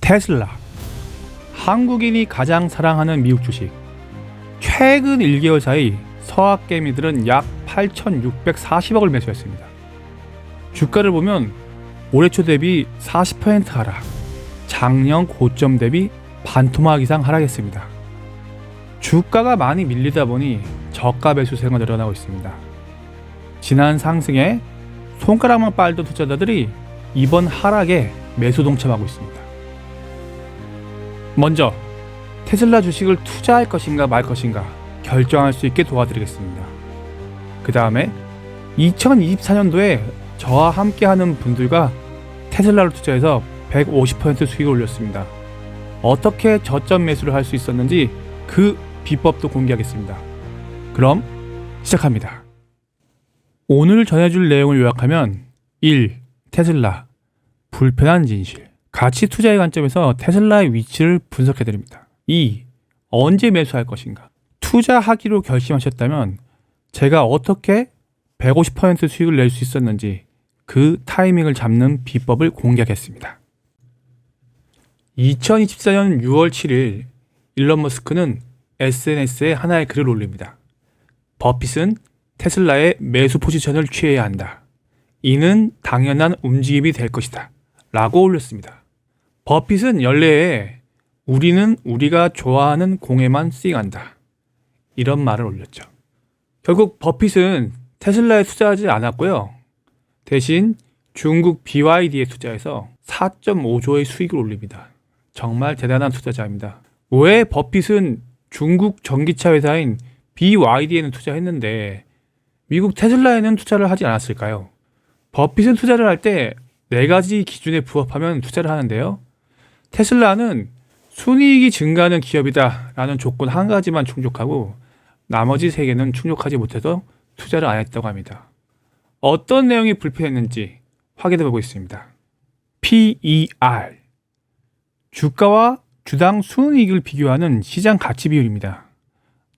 테슬라. 한국인이 가장 사랑하는 미국 주식. 최근 1개월 사이 서학개미들은 약 8,640억을 매수했습니다. 주가를 보면 올해 초 대비 40% 하락, 작년 고점 대비 반토막 이상 하락했습니다. 주가가 많이 밀리다 보니 저가 매수세가 늘어나고 있습니다. 지난 상승에 손가락만 빨던 투자자들이 이번 하락에 매수 동참하고 있습니다. 먼저 테슬라 주식을 투자할 것인가 말 것인가 결정할 수 있게 도와드리겠습니다. 그 다음에 2024년도에 저와 함께하는 분들과 테슬라를 투자해서 150% 수익을 올렸습니다. 어떻게 저점 매수를 할 수 있었는지 그 비법도 공개하겠습니다. 그럼 시작합니다. 오늘 전해줄 내용을 요약하면 1. 테슬라 불편한 진실. 가치 투자의 관점에서 테슬라의 위치를 분석해드립니다. 2. 언제 매수할 것인가. 투자하기로 결심하셨다면 제가 어떻게 150% 수익을 낼 수 있었는지 그 타이밍을 잡는 비법을 공개하겠습니다. 2024년 6월 7일 일론 머스크는 SNS에 하나의 글을 올립니다. 버핏은 테슬라의 매수 포지션을 취해야 한다. 이는 당연한 움직임이 될 것이다. 라고 올렸습니다. 버핏은 연례에 우리는 우리가 좋아하는 공에만 스윙한다. 이런 말을 올렸죠. 결국 버핏은 테슬라에 투자하지 않았고요. 대신 중국 BYD에 투자해서 4.5조의 수익을 올립니다. 정말 대단한 투자자입니다. 왜 버핏은 중국 전기차 회사인 BYD에는 투자했는데 미국 테슬라에는 투자를 하지 않았을까요? 버핏은 투자를 할 때 4가지 기준에 부합하면 투자를 하는데요. 테슬라는 순이익이 증가하는 기업이다 라는 조건 한 가지만 충족하고 나머지 3개는 충족하지 못해서 투자를 안 했다고 합니다. 어떤 내용이 불편했는지 확인해 보고 있습니다. PER 주가와 주당 순이익을 비교하는 시장 가치 비율입니다.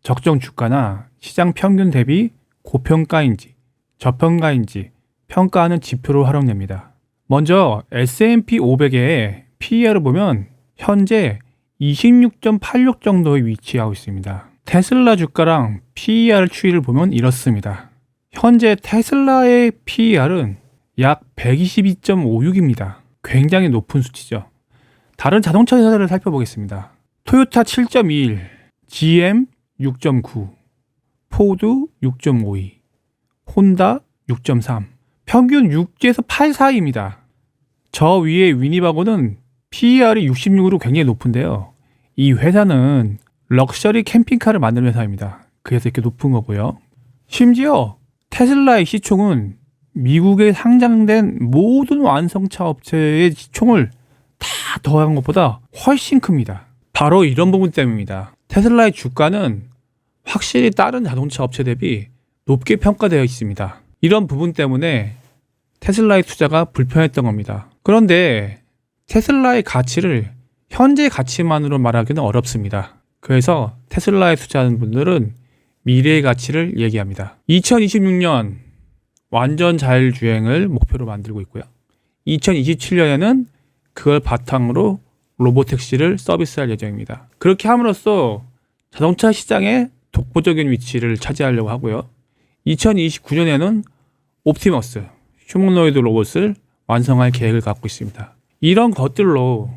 적정 주가나 시장 평균 대비 고평가인지 저평가인지 평가하는 지표로 활용됩니다. 먼저 S&P 500의 PER을 보면 현재 26.86 정도에 위치하고 있습니다. 테슬라 주가랑 PER 추이를 보면 이렇습니다. 현재 테슬라의 PER은 약 122.56입니다. 굉장히 높은 수치죠. 다른 자동차 회사들을 살펴보겠습니다. 토요타 7.21, GM 6.9, 포드 6.52, 혼다 6.3, 평균 6에서 8 사이입니다. 저 위에 위니바고는 PER이 66으로 굉장히 높은데요. 이 회사는 럭셔리 캠핑카를 만드는 회사입니다. 그래서 이렇게 높은 거고요. 심지어 테슬라의 시총은 미국에 상장된 모든 완성차 업체의 시총을 다 더한 것보다 훨씬 큽니다. 바로 이런 부분 때문입니다. 테슬라의 주가는 확실히 다른 자동차 업체 대비 높게 평가되어 있습니다. 이런 부분 때문에 테슬라의 투자가 불편했던 겁니다. 그런데 테슬라의 가치를 현재 가치만으로 말하기는 어렵습니다. 그래서 테슬라에 투자하는 분들은 미래의 가치를 얘기합니다. 2026년 완전 자율주행을 목표로 만들고 있고요. 2027년에는 그걸 바탕으로 로보택시를 서비스할 예정입니다. 그렇게 함으로써 자동차 시장에 독보적인 위치를 차지하려고 하고요. 2029년에는 옵티머스, 휴머노이드 로봇을 완성할 계획을 갖고 있습니다. 이런 것들로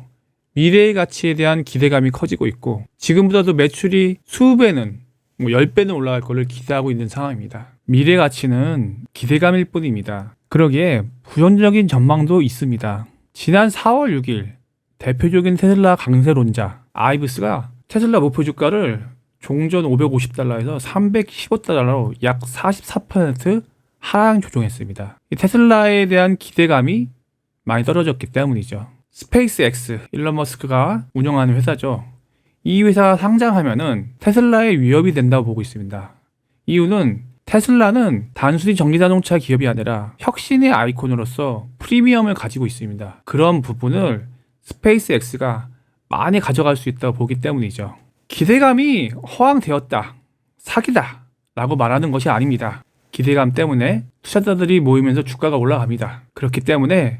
미래의 가치에 대한 기대감이 커지고 있고 지금보다도 매출이 수배는 10배는 올라갈 것을 기대하고 있는 상황입니다. 미래 가치는 기대감일 뿐입니다. 그러기에 부정적인 전망도 있습니다. 지난 4월 6일 대표적인 테슬라 강세론자 아이브스가 테슬라 목표 주가를 종전 550달러에서 315달러로 약 44% 하락 조정했습니다. 테슬라에 대한 기대감이 많이 떨어졌기 때문이죠. 스페이스X, 일론 머스크가 운영하는 회사죠. 이 회사가 상장하면은 테슬라의 위협이 된다고 보고 있습니다. 이유는 테슬라는 단순히 전기자동차 기업이 아니라 혁신의 아이콘으로서 프리미엄을 가지고 있습니다. 그런 부분을 스페이스X가 많이 가져갈 수 있다고 보기 때문이죠. 기대감이 허황되었다, 사기다 라고 말하는 것이 아닙니다. 기대감 때문에 투자자들이 모이면서 주가가 올라갑니다. 그렇기 때문에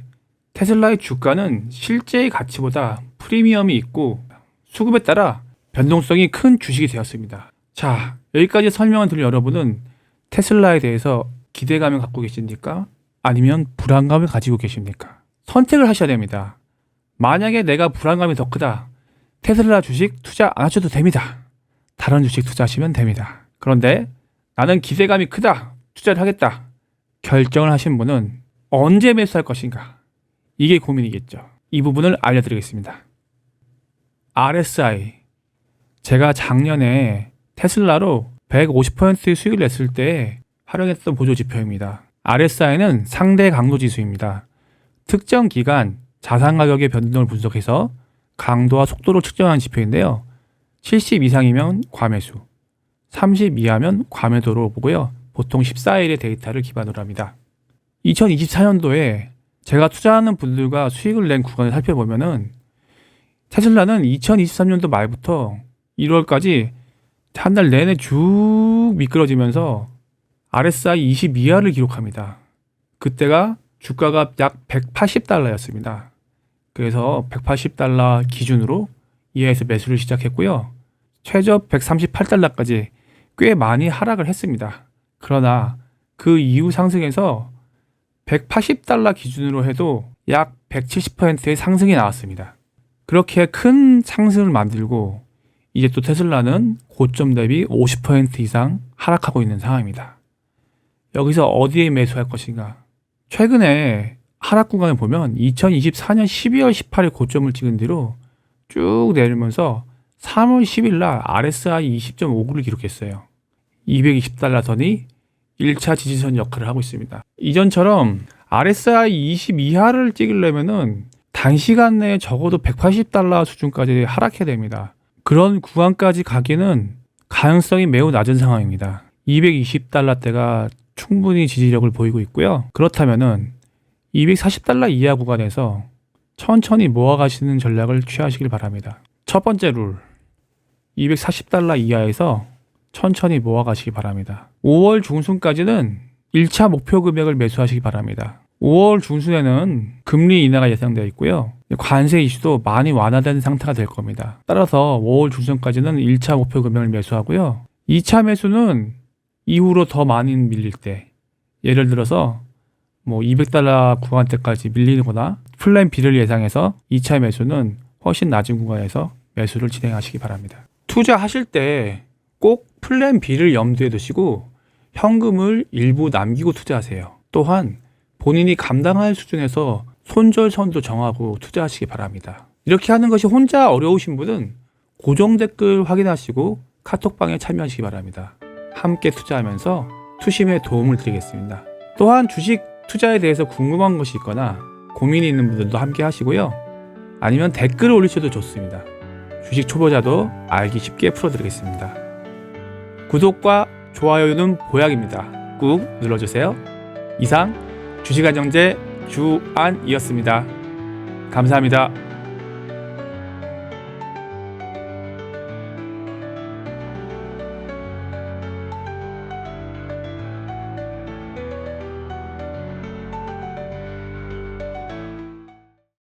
테슬라의 주가는 실제의 가치보다 프리미엄이 있고 수급에 따라 변동성이 큰 주식이 되었습니다. 자, 여기까지 설명을 들은 여러분은 테슬라에 대해서 기대감을 갖고 계십니까? 아니면 불안감을 가지고 계십니까? 선택을 하셔야 됩니다. 만약에 내가 불안감이 더 크다. 테슬라 주식 투자 안 하셔도 됩니다. 다른 주식 투자하시면 됩니다. 그런데 나는 기대감이 크다. 투자를 하겠다. 결정을 하신 분은 언제 매수할 것인가? 이게 고민이겠죠. 이 부분을 알려드리겠습니다. RSI. 제가 작년에 테슬라로 150% 수익을 냈을 때 활용했던 보조지표입니다. RSI는 상대 강도 지수입니다. 특정 기간 자산 가격의 변동을 분석해서 강도와 속도를 측정하는 지표인데요. 70 이상이면 과매수, 30 이하면 과매도로 보고요. 보통 14일의 데이터를 기반으로 합니다. 2024년도에 제가 투자하는 분들과 수익을 낸 구간을 살펴보면은 테슬라는 2023년도 말부터 1월까지 한 달 내내 쭉 미끄러지면서 RSI 20 이하를 기록합니다. 그때가 주가가 약 180달러였습니다. 그래서 180달러 기준으로 이하에서 매수를 시작했고요. 최저 138달러까지 꽤 많이 하락을 했습니다. 그러나 그 이후 상승에서 180달러 기준으로 해도 약 170%의 상승이 나왔습니다. 그렇게 큰 상승을 만들고 이제 또 테슬라는 고점 대비 50% 이상 하락하고 있는 상황입니다. 여기서 어디에 매수할 것인가? 최근에 하락 구간을 보면 2024년 12월 18일 고점을 찍은 뒤로 쭉 내리면서 3월 10일 날 RSI 20.59를 기록했어요. 220달러 선이 1차 지지선 역할을 하고 있습니다. 이전처럼 RSI 20 이하를 찍으려면은 단시간 내에 적어도 180달러 수준까지 하락해야 됩니다. 그런 구간까지 가기는 가능성이 매우 낮은 상황입니다. 220달러대가 충분히 지지력을 보이고 있고요. 그렇다면은 240달러 이하 구간에서 천천히 모아가시는 전략을 취하시길 바랍니다. 첫 번째 룰, 240달러 이하에서 천천히 모아가시기 바랍니다. 5월 중순까지는 1차 목표 금액을 매수하시기 바랍니다. 5월 중순에는 금리 인하가 예상되어 있고요. 관세 이슈도 많이 완화된 상태가 될 겁니다. 따라서 5월 중순까지는 1차 목표 금액을 매수하고요. 2차 매수는 이후로 더 많이 밀릴 때, 예를 들어서 200달러 구간대까지 밀리거나 플랜 B를 예상해서 2차 매수는 훨씬 낮은 구간에서 매수를 진행하시기 바랍니다. 투자하실 때 꼭 플랜 B를 염두에 두시고 현금을 일부 남기고 투자하세요. 또한 본인이 감당할 수준에서 손절선도 정하고 투자하시기 바랍니다. 이렇게 하는 것이 혼자 어려우신 분은 고정 댓글 확인하시고 카톡방에 참여하시기 바랍니다. 함께 투자하면서 투심에 도움을 드리겠습니다. 또한 주식 투자에 대해서 궁금한 것이 있거나 고민이 있는 분들도 함께 하시고요. 아니면 댓글을 올리셔도 좋습니다. 주식 초보자도 알기 쉽게 풀어드리겠습니다. 구독과 좋아요는 보약입니다. 꾹 눌러주세요. 이상 주식안정제 주안이었습니다. 감사합니다.